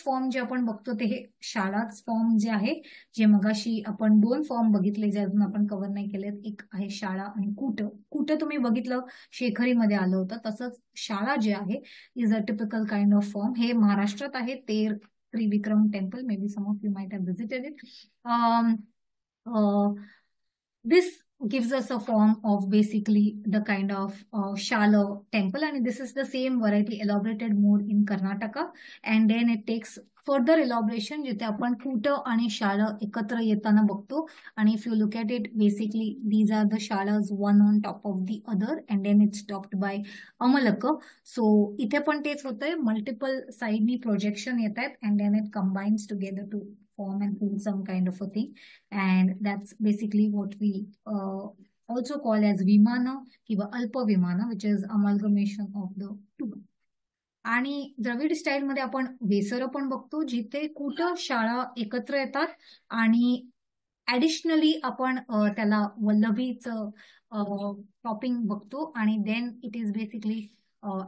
Form जे आपण बघतो ते हे शाळाच फॉर्म जे आहे, जे मगाशी आपण 2 फॉर्म बघितले जे अजून आपण कव्हर नाही केलेत. एक आहे शाळा आणि कूट. कूट तुम्ही बघितलं शेखरीमध्ये आलं होतं, तसंच शाळा जे आहे is a typical kind of form. हे महाराष्ट्रात आहे, Ter Trivikram temple. May be some of you might have visited it. This gives us a form of basically the kind of shallow temple, and this is the same variety elaborated more in Karnataka, and then it takes further elaboration जिथे आपण कूट आणि शाळा एकत्र येताना बघतो. आणि if you look at it, basically these are the shalas one on top of the other and then it's topped by amalaka. So इथे पण तेच होतंय, मल्टिपल साइडनी प्रोजेक्शन येत आहेत and then it combines together to form and build some kind of a thing. And that's basically what we also call as vimana kiva alpa vimana, which is amalgamation of the two. आणि Dravid style मध्ये आपण वेसर पण बघतो, जिथे कूट शाळा एकत्र येतात आणि ऍडिशनली आपण त्याला वल्लभीचं टॉपिंग बघतो. आणि then it is basically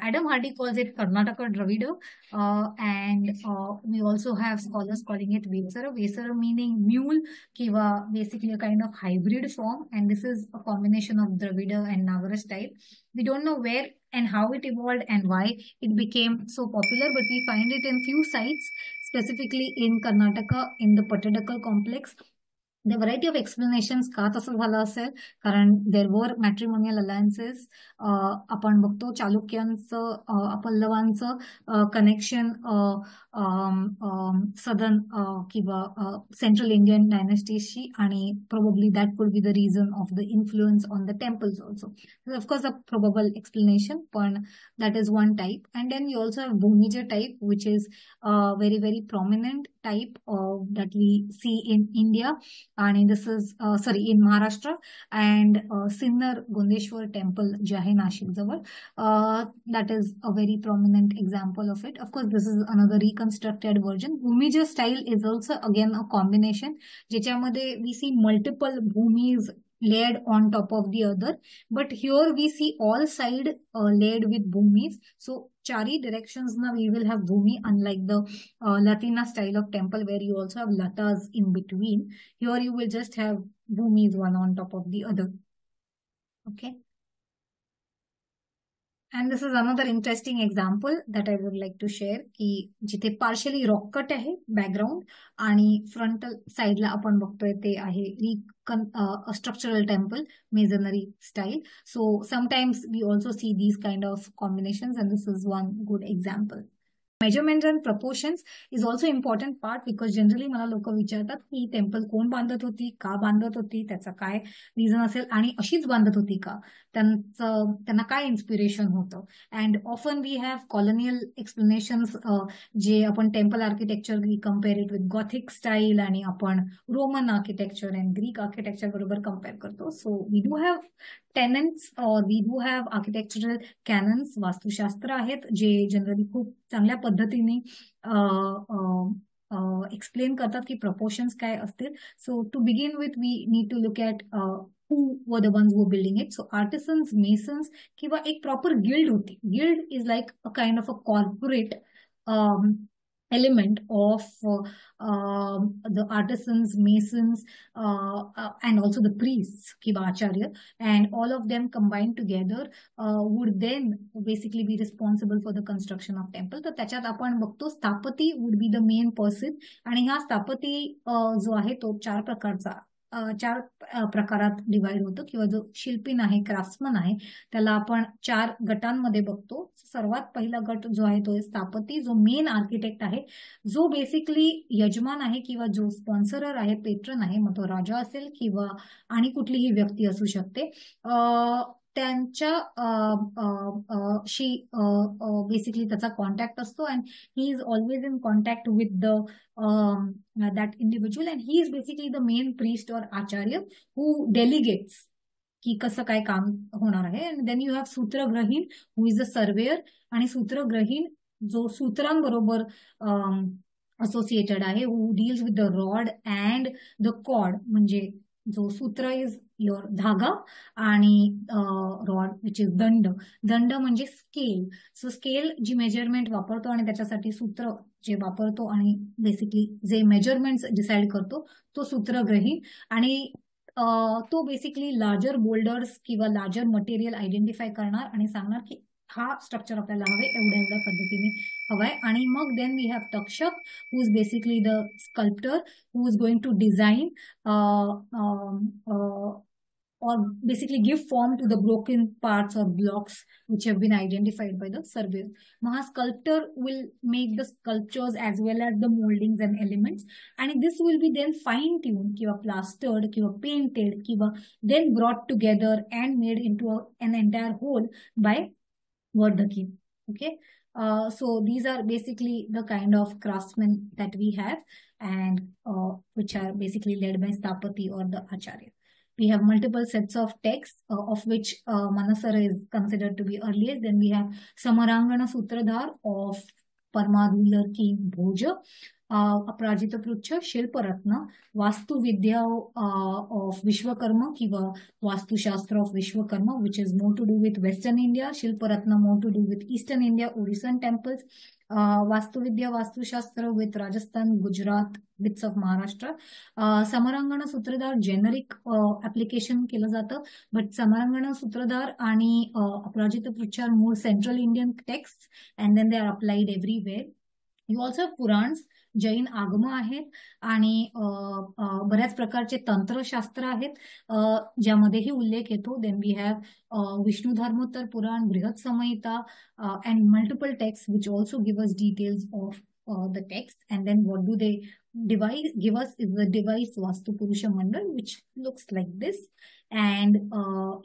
Adam Hardy calls it Karnataka Dravida, and we also have scholars calling it Vesara. Vesara meaning mule, kiva basically a kind of hybrid form, and this is a combination of Dravida and Nagara style. We don't know where and how it evolved and why it became so popular, but we find it in few sites, specifically in Karnataka in the Patadakal complex. The variety of explanations का तसं झालं असेल, कारण देर वर matrimonial alliances. आपण बघतो चालुक्यांचं पल्लवांचं connection southern किंवा central Indian डायनेस्टीजशी, आणि probably that could be the reason of the influence on the temples also. Of course a probable explanation, पण that is one type. And then you also have Bhumija type, which is a very, very prominent type that we see in India. And this is, in Maharashtra. And Sinnar Gondeshwar temple, जे आहे नाशिक जवळ, that is a very prominent example of it. Of course, this is another reconstructed version. Bhumija style is also again a combination, ज्याच्यामध्ये we see multiple bhumis layered on top of the other, but here we see all side layered with bhumis. So chari directions now we will have bhumi, unlike the Latina style of temple where you also have latas in between. Here you will just have bhumis one on top of the other. Okay. And this is another interesting example that I would like to share, की जिथे partially rock cut आहे background आणि frontal side ला आपण बघतोय ते आहे structural temple masonry style. So sometimes we also see these kind of combinations, and this is one good example. Measurements and proportions is also important part, because generally मला लोक विचारतात की टेम्पल कोण बांधत होती, का बांधत होती, त्याचा काय रिझन असेल, आणि अशीच बांधत होती का, त्यांना काय इन्स्पिरेशन होतं. And often we have colonial explanations, जे आपण temple architecture compare it with gothic style, आणि आपण Roman architecture and Greek architecture बरोबर कम्पेअर करतो. So we do have tenons or we do have architectural canons, वास्तुशास्त्र आहेत जे जनरली खूप चांगल्या पद्धतीने एक्सप्लेन करतात की प्रपोर्शन्स काय असतील. So to begin with we need to look at who were the ones who were building it. So artisans, masons, किंवा एक proper guild होती. Guild is like a kind of a corporate element of the artisans, masons, and also the priests, kiva acharya, and all of them combined together would then basically be responsible for the construction of temple. तर त्याच्यात आपण बघतो स्थापती would be the main person, आणि हा स्थापती जो आहे तो चार प्रकारात डिवाइड होतो, किंवा जो शिल्पीन आहे, क्राफ्ट्समन आहे, त्याला आपण 4 गटांमध्ये बघतो. सर्वात पहिला गट जो आहे तो स्थापती, जो मेन आर्किटेक्ट आहे, जो बेसिकली यजमान आहे किंवा जो स्पॉन्सरर आहे, पेट्रन आहे, मग तो राजा असेल किंवा आणि कुठलीही व्यक्ती असू शकते. त्यांच्या शी बेसिकली त्याचा कॉन्टॅक्ट असतो, and he is always in contact with the that individual, and he is basically the main priest or acharya who delegates की कसं काय काम होणार आहे. and then you have सूत्रग्रहीण who is a surveyor, आणि सूत्रग्रहीण जो सूत्रांबरोबर associated आहे, who deals with the rod and the cord, म्हणजे जो सूत्र इज युअर धागा आणि रॉड विच इज दंड. दंड म्हणजे स्केल. सो स्केल जी मेजरमेंट वापरतो आणि त्याच्यासाठी सूत्र जे वापरतो आणि बेसिकली जे मेजरमेंट डिसाइड करतो तो सूत्रग्रही. आणि तो बेसिकली लार्जर बोल्डर्स किंवा लार्जर मटेरियल आयडेंटिफाय करणार आणि सांगणार की हा स्ट्रक्चर आपल्याला हवे एवढ्या एवढ्या पद्धतीने हवाय. आणि मग then we have Takshak who is basically the sculptor who is going to design or basically give form to the broken parts or blocks which have been identified by the surveyors. Maha sculptor will make the sculptures as well as the moldings and elements, and this will be then fine tuned kiva plastered kiva painted kiva then brought together and made into an entire whole by Vardhaki. Okay. So these are basically the kind of craftsmen that we have, and which are basically led by Stapati or the Acharya. We have multiple sets of texts, of which Manasara is considered to be earliest. Then we have Samarangana Sutradhar of Parma ruler King Bhoja, अपराजित पृच्छ शिल्परत्न, वास्तुविद्या of Vishwakarma किंवा वास्तुशास्त्र of Vishwakarma, which is more to do with Western India. Shilparatna more to do with Eastern India, Odishan temples. Vastuvidya, Vastushastra with Rajasthan, Gujarat, bits of Maharashtra. Samarangana Sutradhar generic application केलं जातं, but Samarangana Sutradhar आणि अपराजित पृच्छ are more Central Indian texts, and then they are applied everywhere. You also have Purans, Jain आगम आहेत आणि बऱ्याच प्रकारचे तंत्रशास्त्र आहेत ज्यामध्येही उल्लेख येतो. Then we have Vishnu Dharmottara Purana, Brihat Samhita and multiple text which also give us details of the text. And then what do they give us is the device Vastu Purusha Mandal, which looks like this, and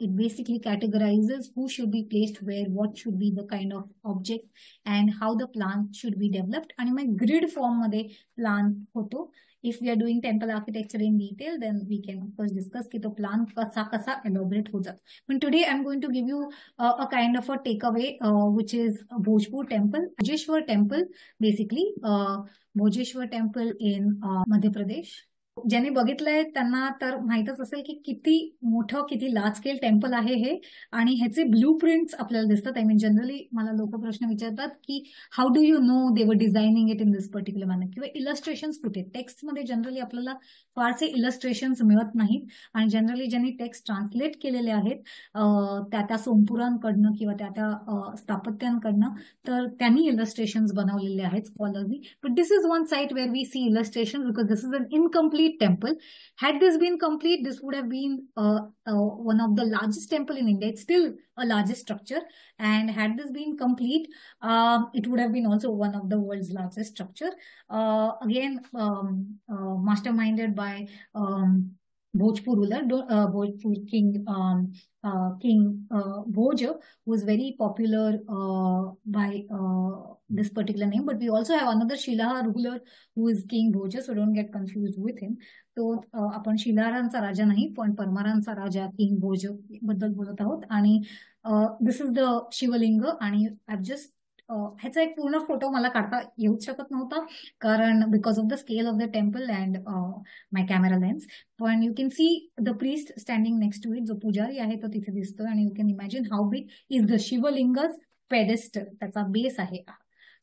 it basically categorizes who should be placed where, what should be the kind of object, and how the plan should be developed. And my grid form मध्ये plan होतो. If we are doing temple architecture in detail, then we can of course discuss की तो plan कसा elaborate हो जातो. But today I'm going to give you a kind of a takeaway, which is Bhojpur temple, Bhojeshwar temple, basically Bhojeshwar temple in Madhya Pradesh. ज्यांनी बघितलंय त्यांना तर माहितच असेल की किती मोठं किती लार्ज स्केल टेम्पल आहे हे, आणि ह्याचे ब्लू प्रिंट्स आपल्याला दिसतात. आय मीन जनरली मला लोक प्रश्न विचारतात की हाऊ डू यू नो दे वर designing it in this particular manner, किंवा इलस्ट्रेशन्स कुठे. टेक्स्टमध्ये जनरली आपल्याला फारसे इलस्ट्रेशन्स मिळत नाहीत, आणि जनरली ज्यांनी टेक्स्ट ट्रान्सलेट केलेले आहेत त्या सोमपुरांकडनं किंवा त्या स्थापत्यांकडनं, तर त्यांनी इलस्ट्रेशन्स बनवलेले आहेत स्कॉलरनी. But this is one site where we see illustration because this is an incomplete temple. Had this been complete, this would have been one of the largest temple in India. It's still a largest structure, and had this been complete, it would have been also one of the world's largest structure. Again, masterminded by Bhojpur ruler, Bhojpur king, King Bhoja, who was very popular by this particular name. But we also have another Shilaha ruler who is King Bhoja, so don't get confused with him. तो आपण शिलाहारांचा राजा नाही पण परमारांचा राजा king Bhoj बद्दल बोलत आहोत. आणि दिस is the शिवलिंग. आणि I just ह्याचा एक पूर्ण फोटो मला काढता येऊच शकत नव्हता कारण because of the scale of the temple and my camera lens. पण you can see the priest standing next to it. जो पुजारी आहे तो तिथे दिसतोय, आणि you can imagine how big is the Shivling's pedestal, त्याचा बेस आहे.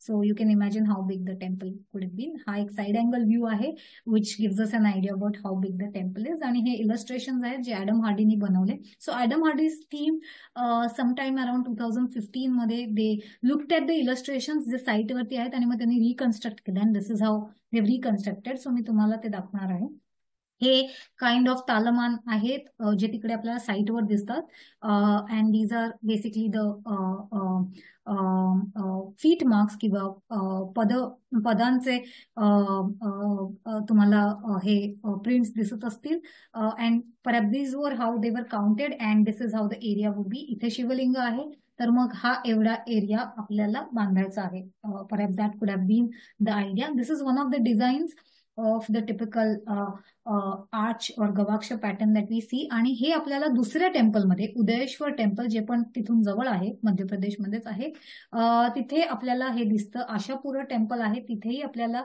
So you can imagine how big the temple could have been. हा एक साइड अँगल व्ह्यू आहे which gives us an idea about how big the temple is. आणि हे इलस्ट्रेशन्स आहेत जे Adam हार्डीनी बनवले. So Adam Hardy's team sometime around 2015 मध्ये they looked at the illustrations जे साईटवरती आहेत आणि मग त्यांनी रिकन्स्ट्रक्ट केलं. And this is how they reconstructed. So मी तुम्हाला ते दाखवणार आहे. हे काइंड ऑफ तालमान आहेत जे तिकडे आपल्याला साईटवर दिसतात. And these are basically the feet marks किंवा पदांचे तुम्हाला हे प्रिंट्स दिसत असतील. And perhaps these were how they were counted and this is how the area would be. इथे शिवलिंग आहे तर मग हा एवढा एरिया आपल्याला बांधायचा आहे. Perhaps that could have been the idea. This is one of the designs of the typical arch or गवाक्ष पॅटर्न दॅट वी सी. आणि हे आपल्याला दुसऱ्या टेम्पलमध्ये उदयेश्वर टेम्पल जे पण तिथून जवळ आहे मध्य प्रदेशमध्येच आहे तिथे आपल्याला हे दिसतं. आशापुरा टेम्पल आहे तिथेही आपल्याला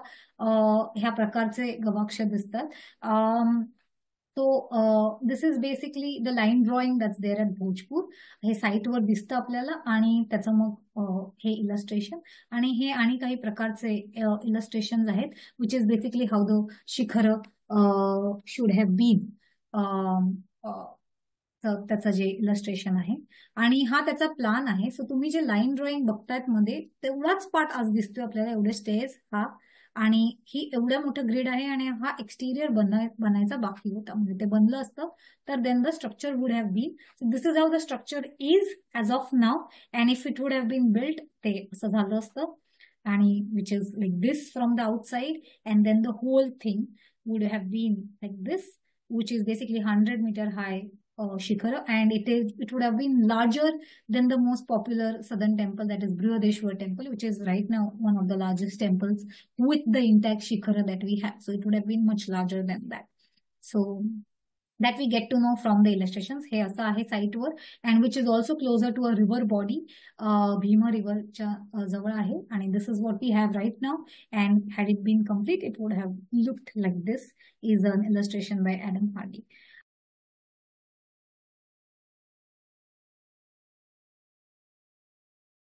ह्या प्रकारचे गवाक्ष दिसतात. So this is basically the line drawing that's there at Bhojpur. हे साईटवर दिसतं आपल्याला आणि त्याचं मग हे इलस्ट्रेशन आणि हे आणि काही प्रकारचे इलस्ट्रेशन आहेत which is basically how the शिखर शुड हॅव बीन. त्याचं जे इलस्ट्रेशन आहे आणि हा त्याचा प्लान आहे. सो तुम्ही जे लाईन ड्रॉइंग बघतायत मध्ये तेवढाच पार्ट आज दिसतोय आपल्याला, एवढे स्टेज हा आणि ही एवढं मोठं ग्रिड आहे आणि हा एक्सटिरियर बनायचा बाकी होता. म्हणजे ते बनलं असतं तर then the structure would have been. So this is how the structure is as of now and if it would have been built ते असं झालं असतं आणि which is like this from the outside and then the whole thing would have been like this which is basically 100 meter high Shikhara, and it would have been larger than the most popular southern temple, that is Brihadeshwar temple, which is right now one of the largest temples with the intact Shikhara that we have. So it would have been much larger than that. So that we get to know from the illustrations. हे असं आहे साईटवर and which is also closer to a river body. Bhima river च्या जवळ आहे आणि this is what we have right now, and had it been complete it would have looked like this. Is an illustration by Adam Hardy.